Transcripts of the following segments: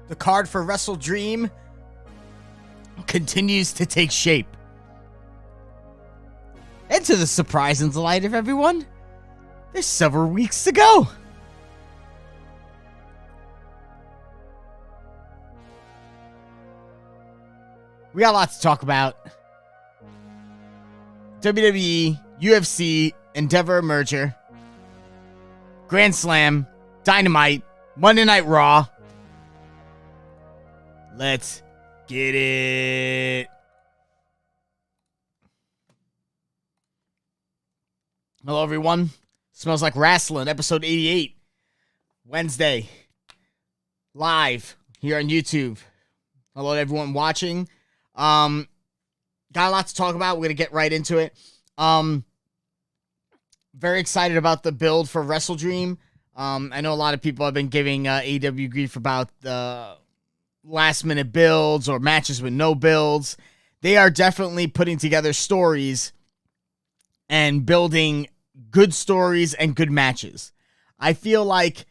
The card for Wrestle Dream continues to take shape. And to the surprise and delight of everyone, there's several weeks to go. We got a lot to talk about. WWE, UFC, Endeavor merger, Grand Slam, Dynamite, Monday Night Raw. Let's get it. Hello, everyone. Smells like Wrasslin, episode 88. Wednesday. Live here on YouTube. Hello to everyone watching. Got a lot to talk about. We're going to get right into it. Very excited about the build for Wrestle Dream. I know a lot of people have been giving AEW grief about the last minute builds or matches with no builds. They are definitely putting together stories and building good stories and good matches. I feel like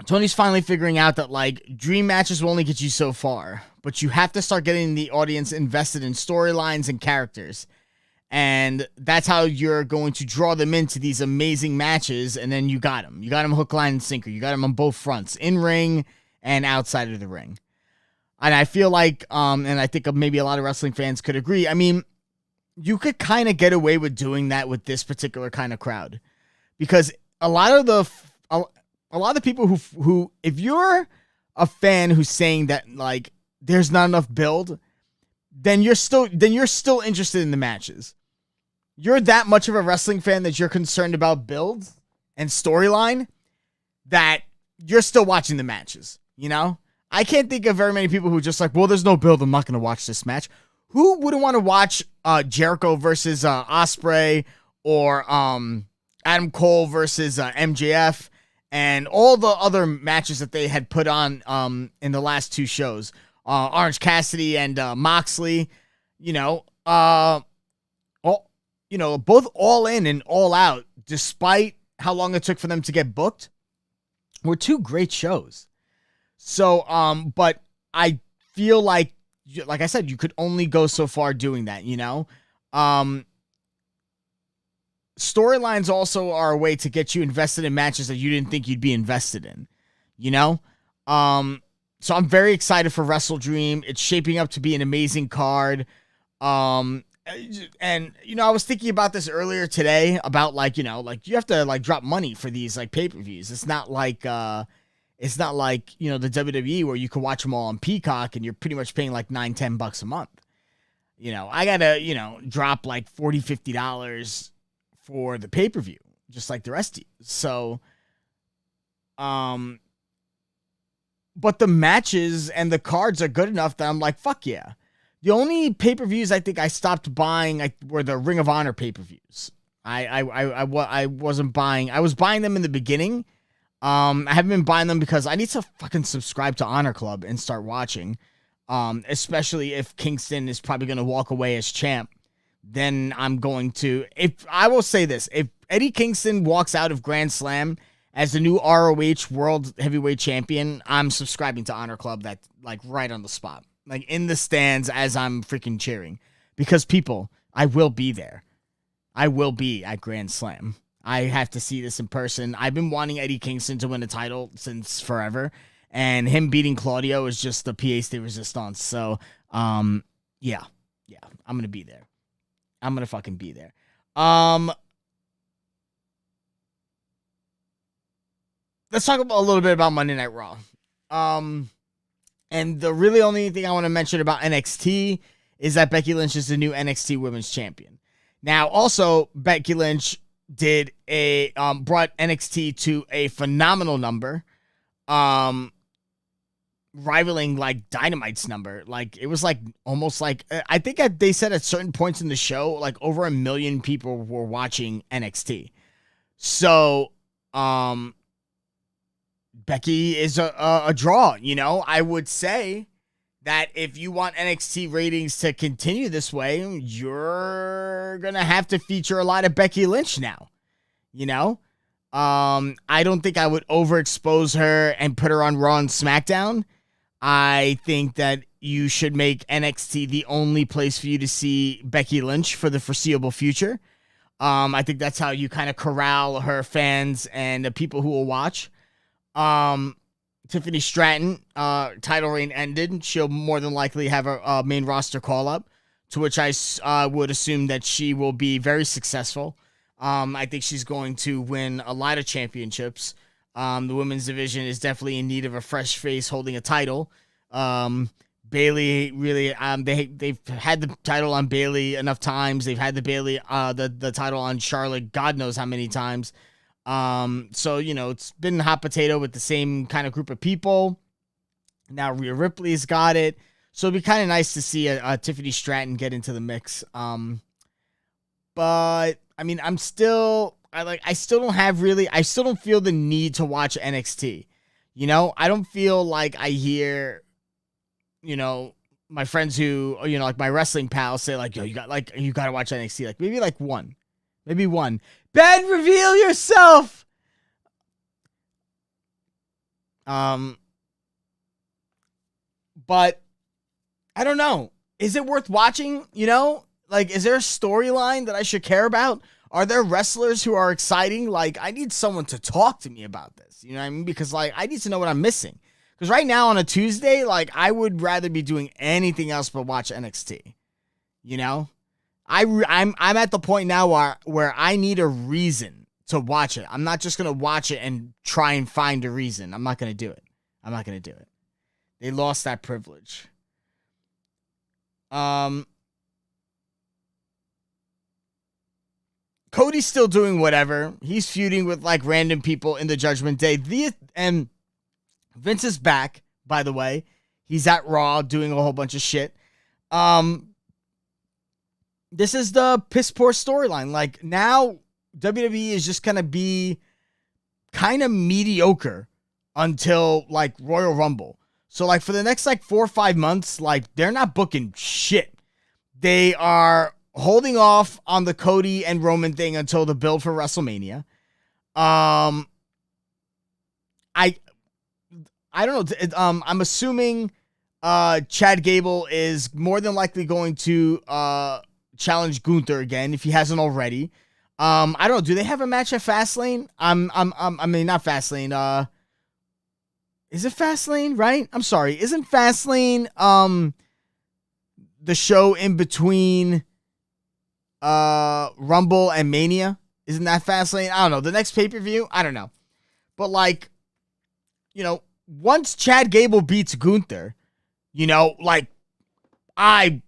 Tony's finally figuring out that like dream matches will only get you so far, but you have to start getting the audience invested in storylines and characters. And that's how you're going to draw them into these amazing matches. And then you got them. You got them hook, line, and sinker. You got them on both fronts, in ring and outside of the ring. And I feel like, and I think maybe a lot of wrestling fans could agree, I mean, you could kind of get away with doing that with this particular kind of crowd. Because a lot of the people who, if you're a fan who's saying that, like, there's not enough build, then you're still interested in the matches. You're that much of a wrestling fan that you're concerned about build and storyline that you're still watching the matches. You know, I can't think of very many people who just like, well, there's no build, I'm not going to watch this match. Who wouldn't want to watch Jericho versus Ospreay or Adam Cole versus MJF and all the other matches that they had put on in the last two shows? Orange Cassidy and Moxley, you know, all, both All In and All Out, despite how long it took for them to get booked, were two great shows. So, but I feel like I said, you could only go so far doing that, Storylines also are a way to get you invested in matches that you didn't think you'd be invested in, So I'm very excited for Wrestle Dream. It's shaping up to be an amazing card. And I was thinking about this earlier today about you have to drop money for these pay-per-views. It's not like the WWE where you can watch them all on Peacock and you're pretty much paying $9-10 a month. I gotta, drop $40, $50 for the pay-per-view, just like the rest of you. So, but the matches and the cards are good enough that I'm like, fuck yeah. The only pay-per-views I think I stopped buying were the Ring of Honor pay-per-views. I wasn't buying. I was buying them in the beginning. I haven't been buying them because I need to fucking subscribe to Honor Club and start watching. Especially if Kingston is probably going to walk away as champ. Then I'm going to, if Eddie Kingston walks out of Grand Slam as the new ROH World Heavyweight Champion, I'm subscribing to Honor Club. That's right on the spot, in the stands as I'm freaking cheering, because people, I will be there. I will be at Grand Slam. I have to see this in person. I've been wanting Eddie Kingston to win a title since forever, and him beating Claudio is just the pièce de resistance. So, yeah, I'm going to be there. I'm going to fucking be there. Let's talk a little bit about Monday Night Raw. And the really only thing I want to mention about NXT is that Becky Lynch is the new NXT Women's Champion. Now, also, Becky Lynch did brought NXT to a phenomenal number, rivaling Dynamite's number. It was almost I think they said at certain points in the show, over 1 million people were watching NXT. So, Becky is a draw, I would say that if you want NXT ratings to continue this way, you're going to have to feature a lot of Becky Lynch now, I don't think I would overexpose her and put her on Raw and SmackDown. I think that you should make NXT the only place for you to see Becky Lynch for the foreseeable future. I think that's how you kind of corral her fans and the people who will watch. Tiffany Stratton, title reign ended. She'll more than likely have a main roster call-up, to which I would assume that she will be very successful. I think she's going to win a lot of championships. The women's division is definitely in need of a fresh face holding a title. Bayley really, they've had the title on Bayley enough times. They've had the title on Charlotte, God knows how many times. So, it's been hot potato with the same kind of group of people. Now Rhea Ripley's got it. So it'd be kind of nice to see a Tiffany Stratton get into the mix. But I mean, I still don't feel the need to watch NXT. I don't feel like I hear, my friends who, my wrestling pals say yo, you got to watch NXT. Maybe one. Ben, reveal yourself. But I don't know. Is it worth watching? Is there a storyline that I should care about? Are there wrestlers who are exciting? I need someone to talk to me about this. You know what I mean? Because, I need to know what I'm missing. Because right now on a Tuesday, I would rather be doing anything else but watch NXT. I'm at the point now where I need a reason to watch it. I'm not just going to watch it and try and find a reason. I'm not going to do it. They lost that privilege. Cody's still doing whatever. He's feuding with random people in the Judgment Day. And Vince is back, by the way. He's at Raw doing a whole bunch of shit. This is the piss poor storyline. Now WWE is just going to be kind of mediocre until Royal Rumble. So for the next 4 or 5 months, they're not booking shit. They are holding off on the Cody and Roman thing until the build for WrestleMania. I don't know. I'm assuming Chad Gable is more than likely going to challenge Gunther again if he hasn't already. I don't know. Do they have a match at Fastlane? I mean, not Fastlane. Is it Fastlane? Right? I'm sorry. Isn't Fastlane the show in between Rumble and Mania? Isn't that Fastlane? I don't know. The next pay-per-view? I don't know. But like, you know, once Chad Gable beats Gunther, you know, like, I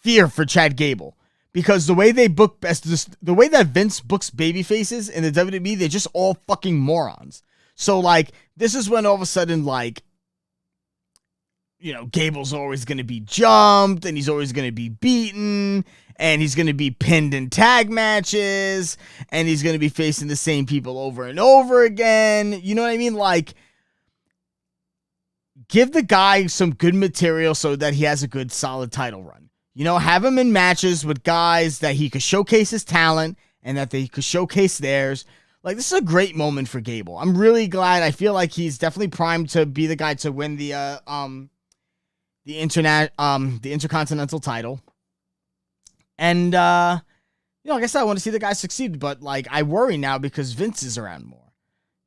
fear for Chad Gable. Because the way they book the way that Vince books baby faces in the WWE, they're just all fucking morons. So, like, this is when all of a sudden, like, you know, Gable's always going to be jumped, and he's always going to be beaten, and he's going to be pinned in tag matches, and he's going to be facing the same people over and over again. You know what I mean? Like, give the guy some good material so that he has a good, solid title run. You know, have him in matches with guys that he could showcase his talent and that they could showcase theirs. Like, this is a great moment for Gable. I'm really glad. I feel like he's definitely primed to be the guy to win the Intercontinental title. And you know, like I said, I want to see the guy succeed, but like, I worry now because Vince is around more.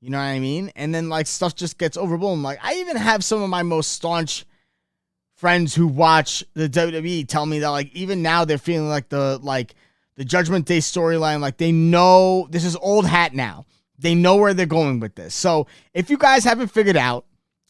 You know what I mean? And then like, stuff just gets overblown. Like, I even have some of my most staunch friends who watch the WWE tell me that like, even now they're feeling like the Judgment Day storyline, like, they know this is old hat now. They know where they're going with this. So if you guys haven't figured out,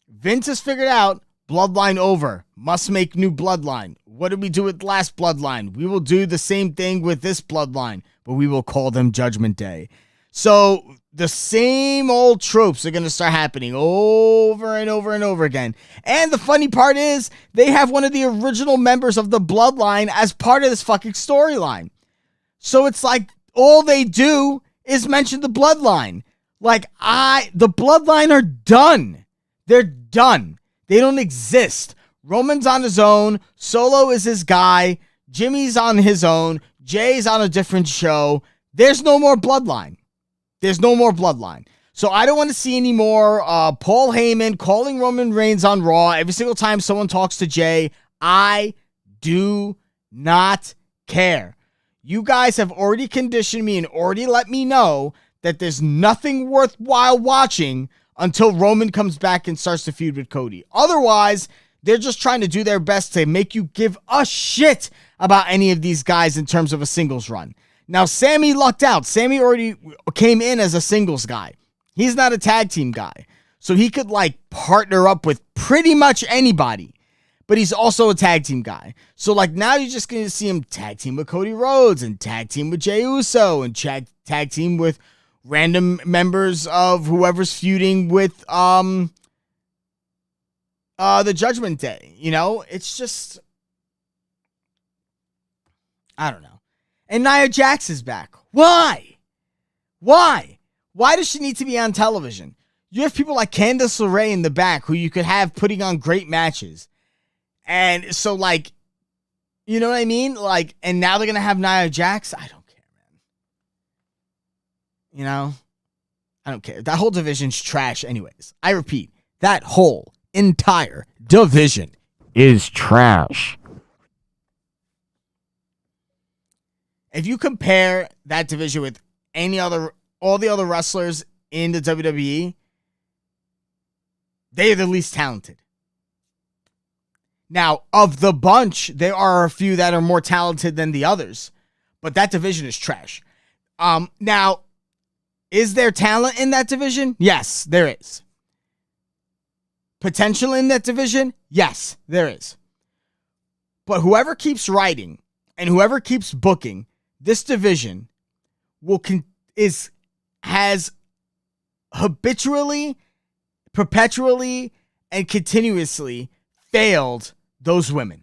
Vince has figured out Bloodline over. Must make new Bloodline. What did we do with last Bloodline? We will do the same thing with this Bloodline, but we will call them Judgment Day. So the same old tropes are going to start happening over and over and over again. And the funny part is they have one of the original members of the Bloodline as part of this fucking storyline. So it's like all they do is mention the Bloodline. Like, the Bloodline are done. They're done. They don't exist. Roman's on his own. Solo is his guy. Jimmy's on his own. Jay's on a different show. There's no more Bloodline. There's no more Bloodline. So I don't want to see any more Paul Heyman calling Roman Reigns on Raw every single time someone talks to Jay. I do not care. You guys have already conditioned me and already let me know that there's nothing worthwhile watching until Roman comes back and starts to feud with Cody. Otherwise, they're just trying to do their best to make you give a shit about any of these guys in terms of a singles run. Now, Sammy lucked out. Sammy already came in as a singles guy. He's not a tag team guy. So he could, like, partner up with pretty much anybody. But he's also a tag team guy. So, like, now you're just going to see him tag team with Cody Rhodes and tag team with Jey Uso and tag team with random members of whoever's feuding with the Judgment Day. You know, it's just, I don't know. And Nia Jax is back. Why? Why? Why does she need to be on television? You have people like Candice LeRae in the back who you could have putting on great matches. And so, like, you know what I mean? Like, and now they're going to have Nia Jax? I don't care, man. You know? I don't care. That whole division's trash anyways. I repeat, that whole entire division is trash. If you compare that division with all the other wrestlers in the WWE, they are the least talented. Now, of the bunch, there are a few that are more talented than the others, but that division is trash. Now, is there talent in that division? Yes, there is. Potential in that division? Yes, there is. But whoever keeps writing and whoever keeps booking this division has habitually, perpetually, and continuously failed those women.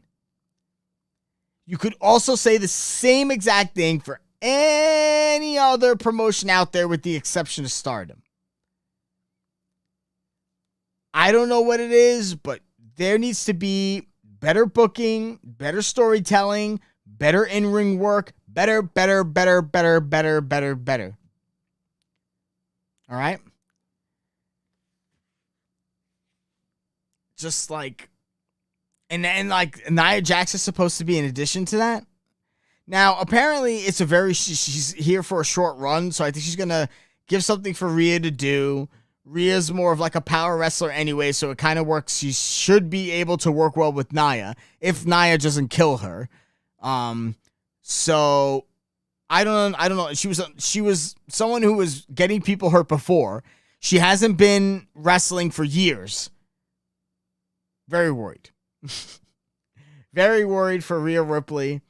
You could also say the same exact thing for any other promotion out there with the exception of Stardom. I don't know what it is, but there needs to be better booking, better storytelling, better in-ring work, better. All right? Just like, and like Nia Jax is supposed to be in addition to that. Now, apparently, she's here for a short run, so I think she's gonna give something for Rhea to do. Rhea's more of like a power wrestler anyway, so it kind of works. She should be able to work well with Nia if Nia doesn't kill her. So I don't know. She was someone who was getting people hurt before. She hasn't been wrestling for years. Very worried. Very worried for Rhea Ripley.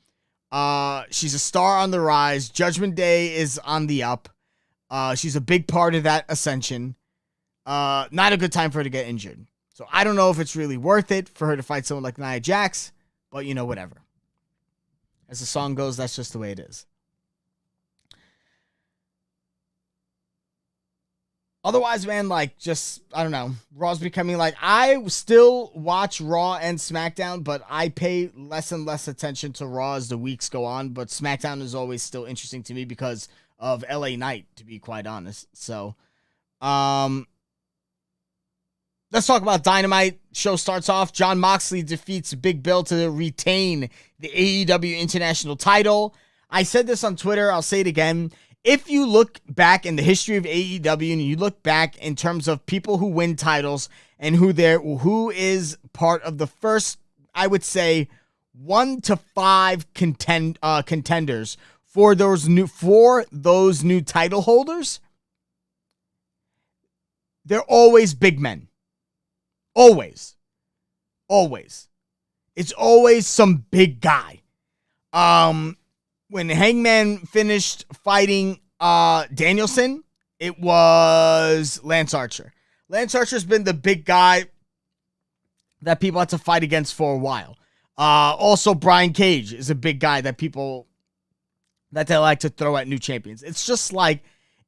She's a star on the rise. Judgment Day is on the up. She's a big part of that ascension. Not a good time for her to get injured. So I don't know if it's really worth it for her to fight someone like Nia Jax, but whatever. As the song goes, that's just the way it is. Otherwise, man, like, just, I don't know. Raw's becoming like, I still watch Raw and SmackDown, but I pay less and less attention to Raw as the weeks go on. But SmackDown is always still interesting to me because of LA Knight, to be quite honest. So, let's talk about Dynamite. Show starts off. Jon Moxley defeats Big Bill to retain the AEW International title. I said this on Twitter. I'll say it again. If you look back in the history of AEW and you look back in terms of people who win titles and who is part of the first, I would say, 1 to 5 contenders for those new title holders, they're always big men. Always. It's always some big guy. When Hangman finished fighting Danielson, it was Lance Archer. Lance Archer's been the big guy that people had to fight against for a while. Also, Brian Cage is a big guy that they like to throw at new champions. It's just like,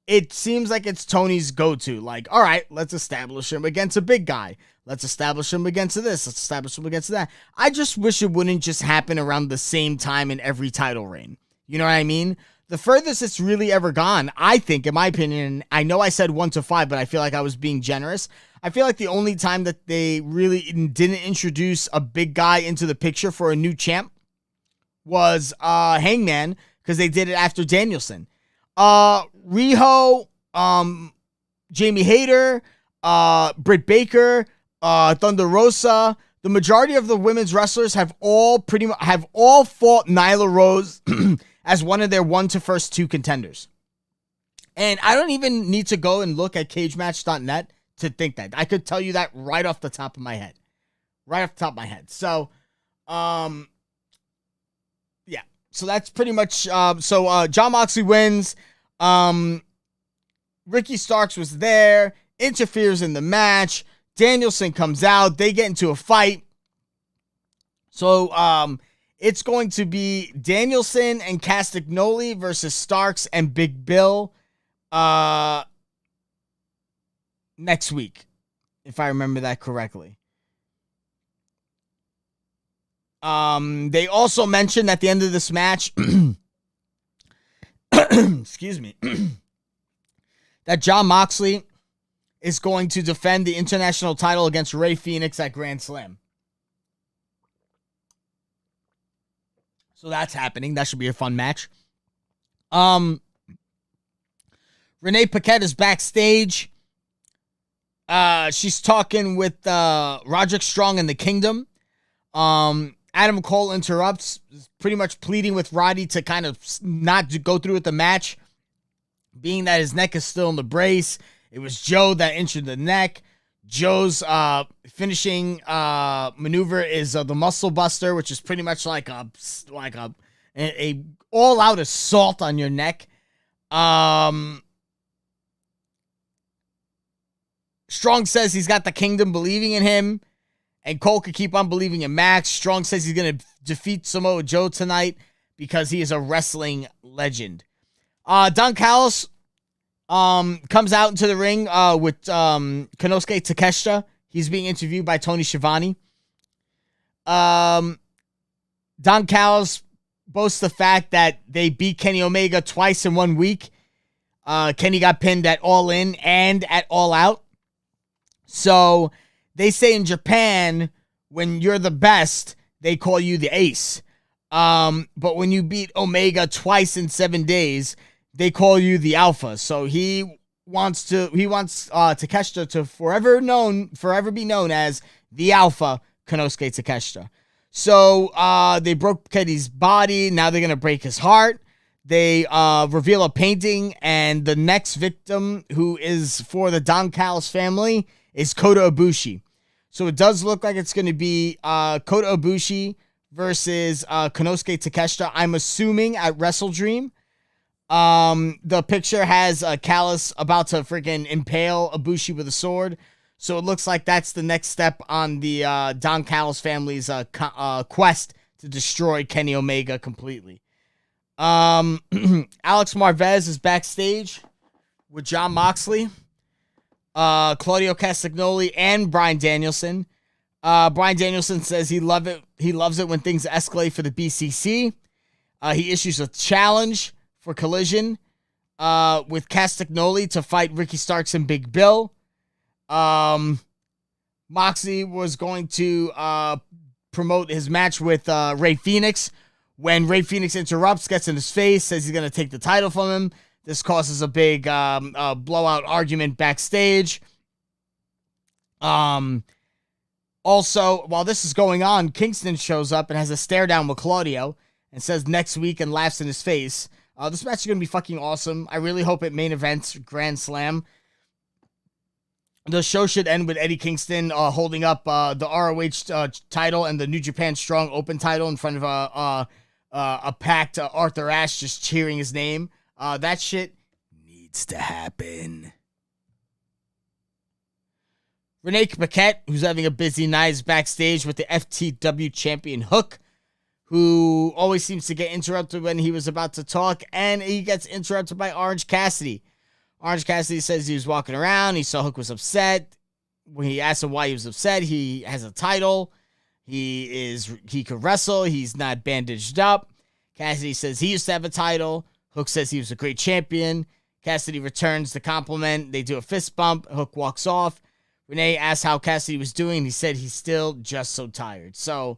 it seems like it's Tony's go-to. Like, all right, let's establish him against a big guy. Let's establish him against this. Let's establish him against that. I just wish it wouldn't just happen around the same time in every title reign. You know what I mean? The furthest it's really ever gone, I think, in my opinion, I know I said 1 to 5, but I feel like I was being generous. I feel like the only time that they really didn't introduce a big guy into the picture for a new champ was Hangman, because they did it after Danielson. Riho, Jamie Hayter, Britt Baker, Thunder Rosa, the majority of the women's wrestlers have all fought Nyla Rose as one of their 1 to first 2 contenders. And I don't even need to go and look at cagematch.net to think that. I could tell you that right off the top of my head. So, yeah. So that's pretty much, Jon Moxley wins. Ricky Starks was there, interferes in the match. Danielson comes out. They get into a fight. So, it's going to be Danielson and Castagnoli versus Starks and Big Bill next week, if I remember that correctly. They also mentioned at the end of this match, excuse me, that Jon Moxley is going to defend the international title against Rey Fenix at Grand Slam. So that's happening. That should be a fun match. Renee Paquette is backstage. She's talking with Roderick Strong and the Kingdom. Adam Cole interrupts, pretty much pleading with Roddy to kind of not go through with the match, being that his neck is still in the brace. It was Joe that injured the neck. Joe's finishing maneuver is the Muscle Buster, which is pretty much like a all-out assault on your neck. Strong says he's got the Kingdom believing in him, and Cole could keep on believing in Max. Strong says he's going to defeat Samoa Joe tonight because he is a wrestling legend. Don Callis comes out into the ring with Konosuke Takeshita. He's being interviewed by Tony Schiavone. Don Callis boasts the fact that they beat Kenny Omega twice in 1 week. Kenny got pinned at All In and at All Out. So they say in Japan, when you're the best, they call you the ace. But when you beat Omega twice in 7 days, they call you the alpha. So he wants Takeshita to forever be known as the alpha, Konosuke Takeshita. So they broke Kenny's body. Now they're going to break his heart. They reveal a painting, and the next victim, who is for the Don Callis family, is Kota Ibushi. So it does look like it's going to be Kota Ibushi versus Konosuke Takeshita, I'm assuming, at Wrestle Dream. The picture has Callis about to freaking impale Ibushi with a sword. So it looks like that's the next step on the Don Callis family's quest to destroy Kenny Omega completely. Alex Marvez is backstage with Jon Moxley, Claudio Castagnoli, and Bryan Danielson. Bryan Danielson says he loves it when things escalate for the BCC. He issues a challenge for Collision with Castagnoli to fight Ricky Starks and Big Bill. Moxley was going to promote his match with Rey Fenix. When Rey Fenix interrupts, gets in his face, says he's going to take the title from him. This causes a big blowout argument backstage. Also, while this is going on, Kingston shows up and has a stare down with Claudio and says next week and laughs in his face. This match is going to be fucking awesome. I really hope it main events Grand Slam. The show should end with Eddie Kingston holding up the ROH title and the New Japan Strong Open title in front of a packed Arthur Ashe just cheering his name. That shit needs to happen. Renee Paquette, who's having a busy night, is backstage with the FTW champion Hook, who always seems to get interrupted when he was about to talk, and he gets interrupted by Orange Cassidy. Orange Cassidy says he was walking around, he saw Hook was upset. When he asked him why he was upset, he has a title. He could wrestle. He's not bandaged up. Cassidy says he used to have a title. Hook says he was a great champion. Cassidy returns the compliment. They do a fist bump. Hook walks off. Renee asks how Cassidy was doing. He said he's still just so tired. So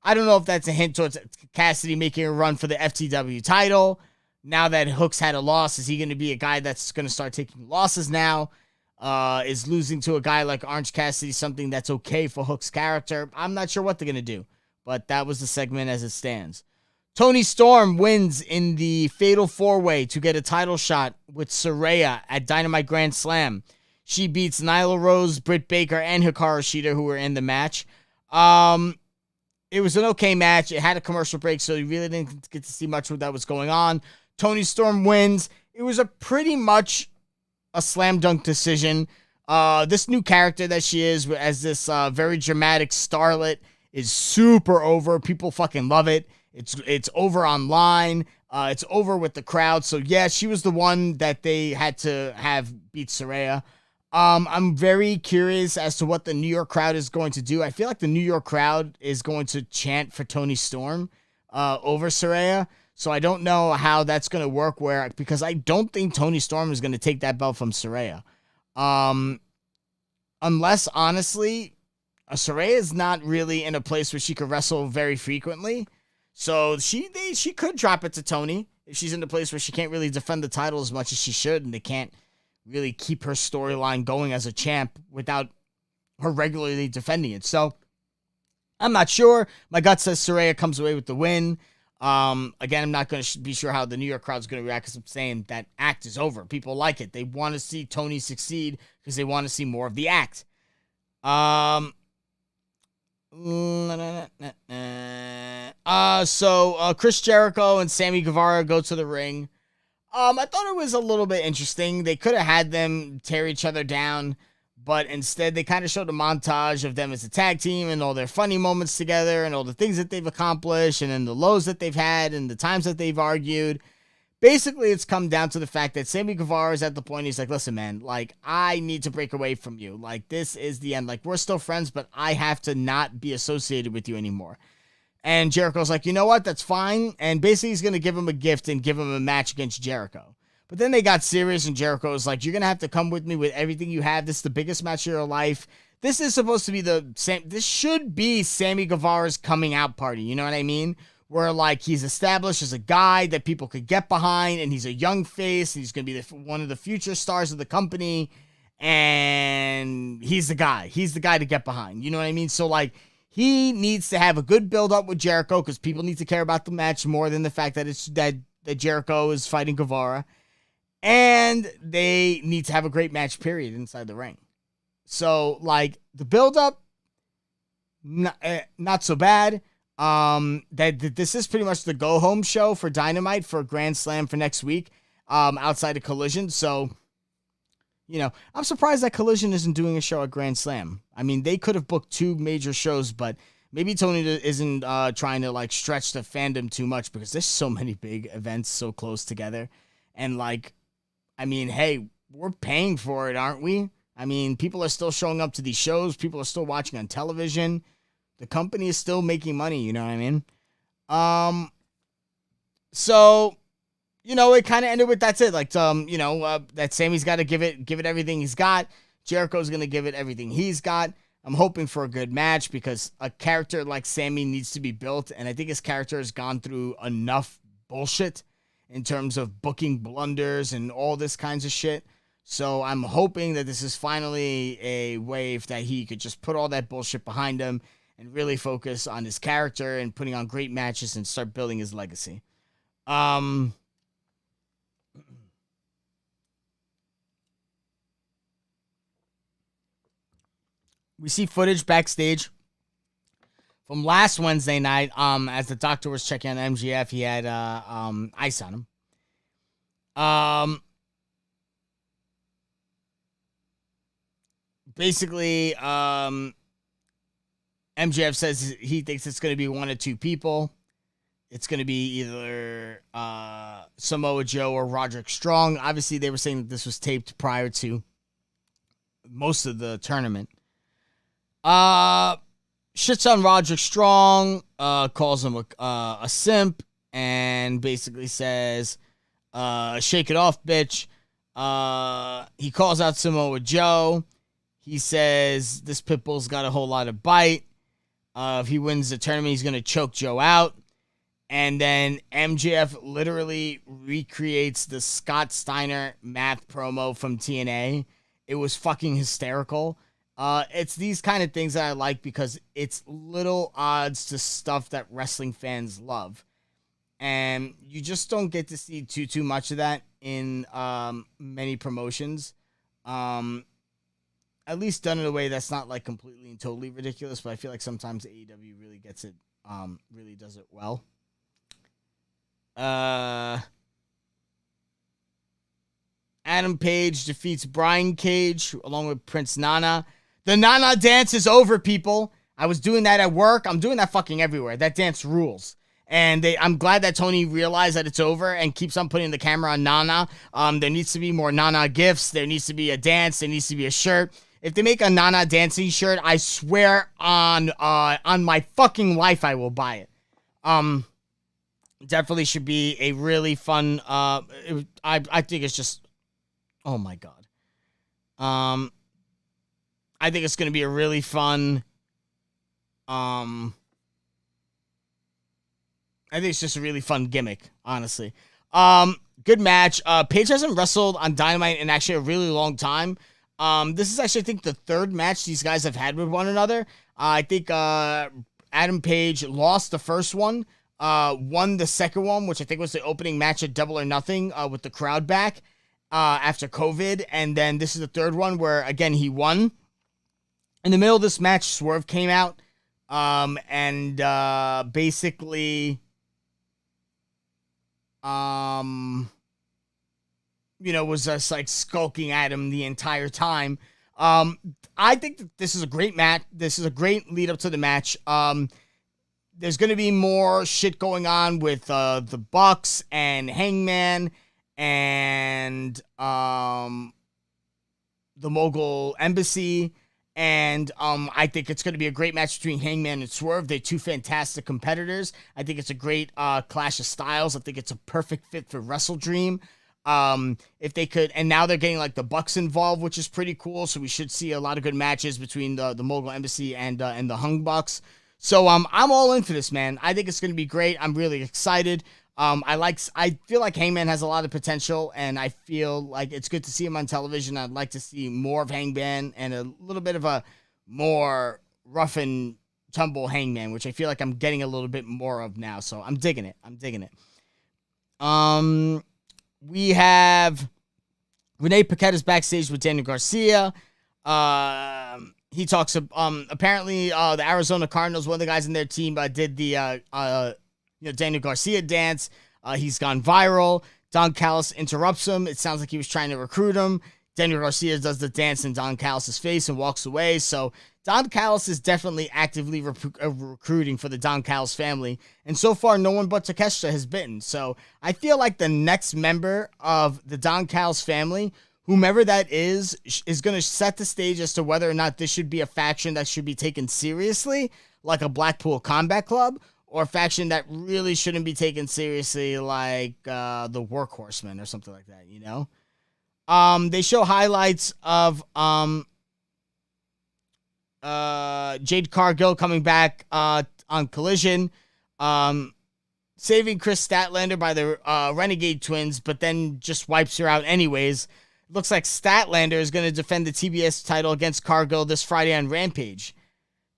I don't know if that's a hint towards Cassidy making a run for the FTW title. Now that Hook's had a loss, is he going to be a guy that's going to start taking losses now? Is losing to a guy like Orange Cassidy something that's okay for Hook's character? I'm not sure what they're going to do, but that was the segment as it stands. Toni Storm wins in the Fatal 4-Way to get a title shot with Saraya at Dynamite Grand Slam. She beats Nyla Rose, Britt Baker, and Hikaru Shida, who were in the match. It was an okay match. It had a commercial break, so you really didn't get to see much of that was going on. Toni Storm wins. It was a pretty much a slam dunk decision. This new character that she is as this very dramatic starlet is super over. People fucking love it. It's over online. It's over with the crowd. So yeah, she was the one that they had to have beat Saraya. I'm very curious as to what the New York crowd is going to do. I feel like the New York crowd is going to chant for Toni Storm over Saraya. So I don't know how that's going to work because I don't think Toni Storm is going to take that belt from Saraya. Unless, honestly, Saraya is not really in a place where she could wrestle very frequently. So she could drop it to Toni if she's in a place where she can't really defend the title as much as she should, and they can't really keep her storyline going as a champ without her regularly defending it. So I'm not sure. My gut says Saraya comes away with the win. Again, I'm not going to be sure how the New York crowd's going to react because I'm saying that act is over. People like it. They want to see Toni succeed because they want to see more of the act. So Chris Jericho and Sammy Guevara go to the ring. I thought it was a little bit interesting. They could have had them tear each other down, but instead they kind of showed a montage of them as a tag team and all their funny moments together and all the things that they've accomplished and then the lows that they've had and the times that they've argued. Basically, it's come down to the fact that Sammy Guevara is at the point, he's like, listen, man, like, I need to break away from you. Like, this is the end. Like, we're still friends, but I have to not be associated with you anymore. And Jericho's like, you know what? That's fine. And basically he's going to give him a gift and give him a match against Jericho. But then they got serious, and Jericho was like, you're going to have to come with me with everything you have. This is the biggest match of your life. This is supposed to be this should be Sammy Guevara's coming out party. You know what I mean? Where, like, he's established as a guy that people could get behind, and he's a young face, and he's going to be one of the future stars of the company, and he's the guy. He's the guy to get behind. You know what I mean? So, like, he needs to have a good build-up with Jericho, because people need to care about the match more than the fact that it's that Jericho is fighting Guevara. And they need to have a great match, period, inside the ring. So, like, the build-up, not so bad. This is pretty much the go-home show for Dynamite for Grand Slam for next week, outside of Collision. So, you know, I'm surprised that Collision isn't doing a show at Grand Slam. I mean, they could have booked 2 major shows, but maybe Tony isn't trying to, like, stretch the fandom too much, because there's so many big events so close together. And, like, I mean, hey, we're paying for it, aren't we? I mean, people are still showing up to these shows. People are still watching on television. The company is still making money, you know what I mean? So, you know, it kind of ended with that's it. Like, you know, that Sammy's got to give it everything he's got. Jericho's going to give it everything he's got. I'm hoping for a good match, because a character like Sammy needs to be built, and I think his character has gone through enough bullshit in terms of booking blunders and all this kinds of shit. So I'm hoping that this is finally a wave that he could just put all that bullshit behind him and really focus on his character and putting on great matches and start building his legacy. We see footage backstage from last Wednesday night. As the doctor was checking on MJF, he had ice on him. Basically, MJF says he thinks it's going to be 1 or 2 people. It's going to be either Samoa Joe or Roderick Strong. Obviously, they were saying that this was taped prior to most of the tournament. Shits on Roderick Strong, calls him a simp, and basically says, shake it off, bitch. He calls out Samoa Joe. He says this Pitbull's got a whole lot of bite. If he wins the tournament, he's going to choke Joe out. And then MJF literally recreates the Scott Steiner math promo from TNA. It was fucking hysterical. It's these kind of things that I like, because it's little odds to stuff that wrestling fans love. And you just don't get to see too much of that in many promotions. At least done in a way that's not like completely and totally ridiculous, but I feel like sometimes AEW really gets it, really does it well. Adam Page defeats Brian Cage along with Prince Nana. The Nana dance is over, people. I was doing that at work. I'm doing that fucking everywhere. That dance rules. And I'm glad that Tony realized that it's over and keeps on putting the camera on Nana. There needs to be more Nana gifts. There needs to be a dance. There needs to be a shirt. If they make a Nana dancing shirt, I swear on my fucking life I will buy it. Definitely should be a really fun. I think it's just, oh my god. I think it's gonna be a really fun. I think it's just a really fun gimmick, honestly. Good match. Paige hasn't wrestled on Dynamite in actually a really long time. This is actually, I think, the 3rd match these guys have had with one another. I think Adam Page lost the first one, won the second one, which I think was the opening match at Double or Nothing with the crowd back after COVID. And then this is the 3rd one where, again, he won. In the middle of this match, Swerve came out and basically... was just like skulking at him the entire time. I think that this is a great match. This is a great lead up to the match. There's going to be more shit going on with the Bucks and Hangman and the Mogul Embassy. And I think it's going to be a great match between Hangman and Swerve. They're two fantastic competitors. I think it's a great clash of styles. I think it's a perfect fit for Wrestle Dream. If they could, and now they're getting like the Bucks involved, which is pretty cool. So we should see a lot of good matches between the Mogul Embassy and the Hung Bucks. So I'm all in for this, man. I think it's going to be great. I'm really excited. I feel like Hangman has a lot of potential, and I feel like it's good to see him on television. I'd like to see more of Hangman and a little bit of a more rough and tumble Hangman, which I feel like I'm getting a little bit more of now. So I'm digging it. We have Renee Paquette is backstage with Daniel Garcia. He talks, apparently, the Arizona Cardinals, one of the guys in their team, did the, Daniel Garcia dance. He's gone viral. Don Callis interrupts him. It sounds like he was trying to recruit him. Daniel Garcia does the dance in Don Callis' face and walks away. So Don Callis is definitely actively recruiting for the Don Callis family. And so far, no one but Takeshita has bitten. So I feel like the next member of the Don Callis family, whomever that is going to set the stage as to whether or not this should be a faction that should be taken seriously, like a Blackpool Combat Club, or a faction that really shouldn't be taken seriously, like the Workhorsemen or something like that, you know? They show highlights of Jade Cargill coming back on Collision, saving Chris Statlander by the Renegade Twins, but then just wipes her out anyways. Looks like Statlander is going to defend the TBS title against Cargill this Friday on Rampage.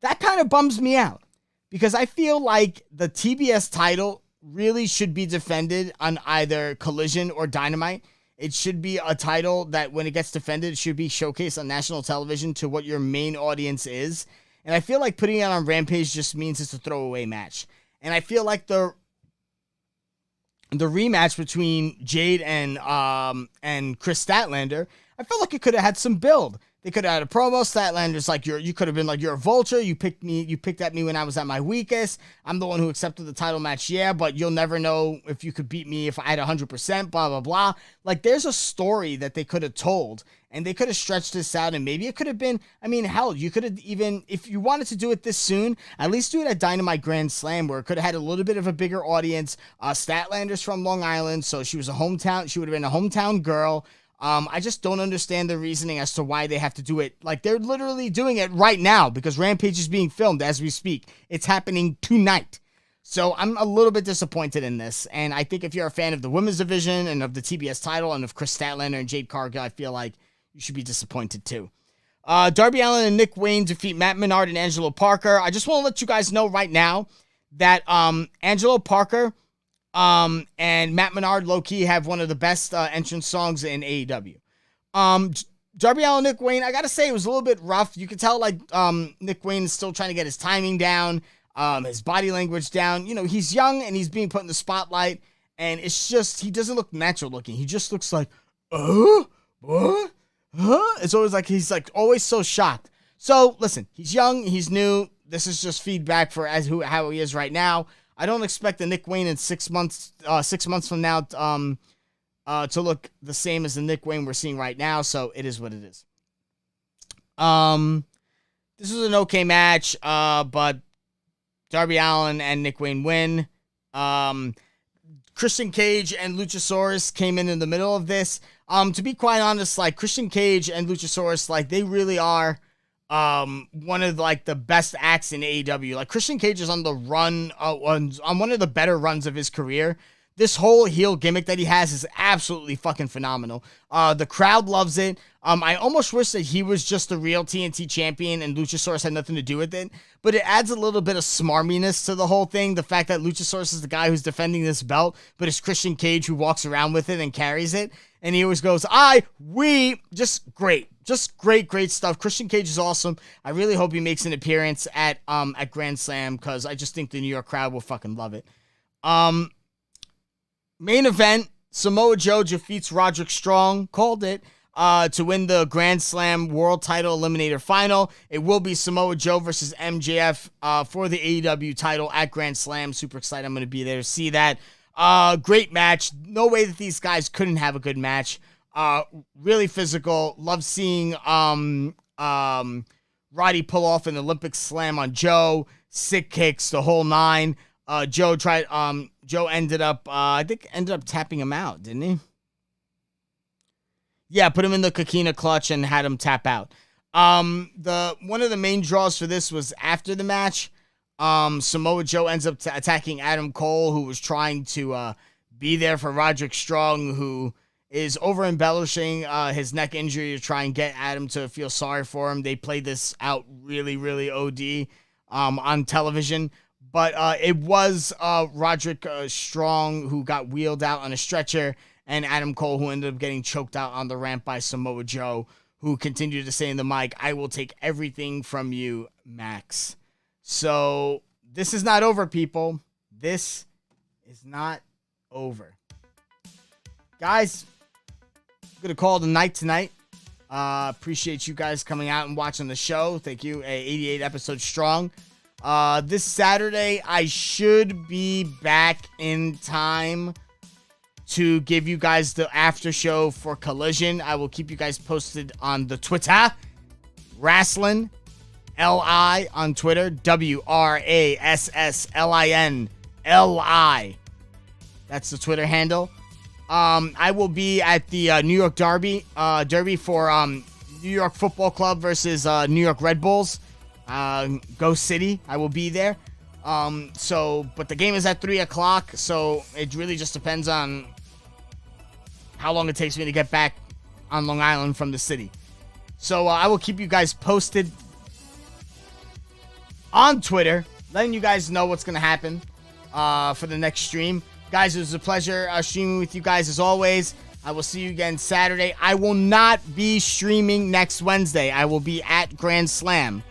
That kind of bums me out, because I feel like the TBS title really should be defended on either Collision or Dynamite. It should be a title that when it gets defended, it should be showcased on national television to what your main audience is. And I feel like putting it on Rampage just means it's a throwaway match. And I feel like the rematch between Jade and Chris Statlander, I felt like it could have had some build. They could have had a promo. Statlander's like, you could have been like, you're a vulture. You picked at me when I was at my weakest. I'm the one who accepted the title match. Yeah, but you'll never know if you could beat me if I had 100%, blah, blah, blah. Like, there's a story that they could have told, and they could have stretched this out, and maybe it could have been, I mean, hell, you could have even, if you wanted to do it this soon, at least do it at Dynamite Grand Slam, where it could have had a little bit of a bigger audience. Statlander's from Long Island, so she would have been a hometown girl. I just don't understand the reasoning as to why they have to do it. Like, they're literally doing it right now because Rampage is being filmed as we speak. It's happening tonight. So I'm a little bit disappointed in this. And I think if you're a fan of the women's division and of the TBS title and of Chris Statlander and Jade Cargill, I feel like you should be disappointed too. Darby Allin and Nick Wayne defeat Matt Menard and Angelo Parker. I just want to let you guys know right now that Angelo Parker and Matt Menard low-key have one of the best entrance songs in AEW. Darby Allin, Nick Wayne, I gotta say it was a little bit rough. You can tell like Nick Wayne is still trying to get his timing down, his body language down. You know, he's young and he's being put in the spotlight, and it's just, he doesn't look natural looking. He just looks like, what? It's always like, he's like always so shocked. So listen, he's young, he's new. This is just feedback for how he is right now. I don't expect the Nick Wayne in 6 months from now to look the same as the Nick Wayne we're seeing right now. So it is what it is. This was an okay match, but Darby Allin and Nick Wayne win. Christian Cage and Luchasaurus came in the middle of this. To be quite honest, like Christian Cage and Luchasaurus, like they really are one of like the best acts in AEW. Like Christian Cage is on the run on one of the better runs of his career. This whole heel gimmick that he has is absolutely fucking phenomenal. The crowd loves it. I almost wish that he was just the real TNT champion and Luchasaurus had nothing to do with it. But it adds a little bit of smarminess to the whole thing. The fact that Luchasaurus is the guy who's defending this belt, but it's Christian Cage who walks around with it and carries it. And he always goes, just great. Just great stuff. Christian Cage is awesome. I really hope he makes an appearance at Grand Slam because I just think the New York crowd will fucking love it. Main event, Samoa Joe defeats Roderick Strong, called it, to win the Grand Slam World Title Eliminator Final. It will be Samoa Joe versus MJF for the AEW title at Grand Slam. Super excited. I'm going to be there to see that. Great match. No way that these guys couldn't have a good match. Really physical. Love seeing Roddy pull off an Olympic slam on Joe, sick kicks, the whole nine. Joe ended up tapping him out, didn't he? Yeah, put him in the Coquina clutch and had him tap out. One of the main draws for this was after the match. Samoa Joe ends up attacking Adam Cole, who was trying to be there for Roderick Strong, who is over embellishing his neck injury to try and get Adam to feel sorry for him. They played this out really, really OD on television. But it was Roderick Strong who got wheeled out on a stretcher, and Adam Cole who ended up getting choked out on the ramp by Samoa Joe, who continued to say in the mic, "I will take everything from you, Max." So this is not over, people. This is not over. Guys, I'm going to call it a night tonight. Appreciate you guys coming out and watching the show. Thank you. 88 episodes strong. This Saturday, I should be back in time to give you guys the after show for Collision. I will keep you guys posted on the Twitter. Wrasslin, L-I on Twitter. WRASSLINLI. That's the Twitter handle. I will be at the New York Derby for New York Football Club versus New York Red Bulls. Go City. I will be there. But the game is at 3 o'clock, so it really just depends on how long it takes me to get back on Long Island from the city. So I will keep you guys posted on Twitter, letting you guys know what's going to happen for the next stream. Guys, it was a pleasure streaming with you guys as always. I will see you again Saturday. I will not be streaming next Wednesday. I will be at Grand Slam.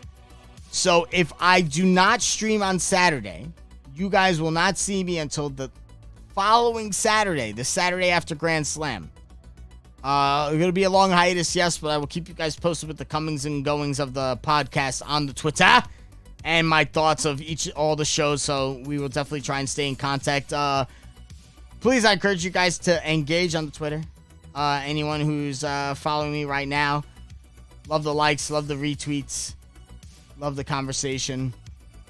So if I do not stream on Saturday, you guys will not see me until the following Saturday, the Saturday after Grand Slam. It's going to be a long hiatus, yes, but I will keep you guys posted with the comings and goings of the podcast on the Twitter and my thoughts of all the shows, so we will definitely try and stay in contact. Please, I encourage you guys to engage on the Twitter. Anyone who's following me right now, love the likes, love the retweets, love the conversation.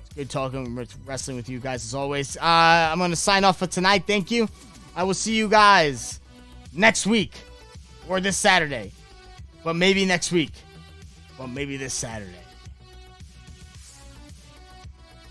It's good talking wrestling with you guys as always. I'm going to sign off for tonight. Thank you. I will see you guys next week or this Saturday. But maybe next week. But maybe this Saturday.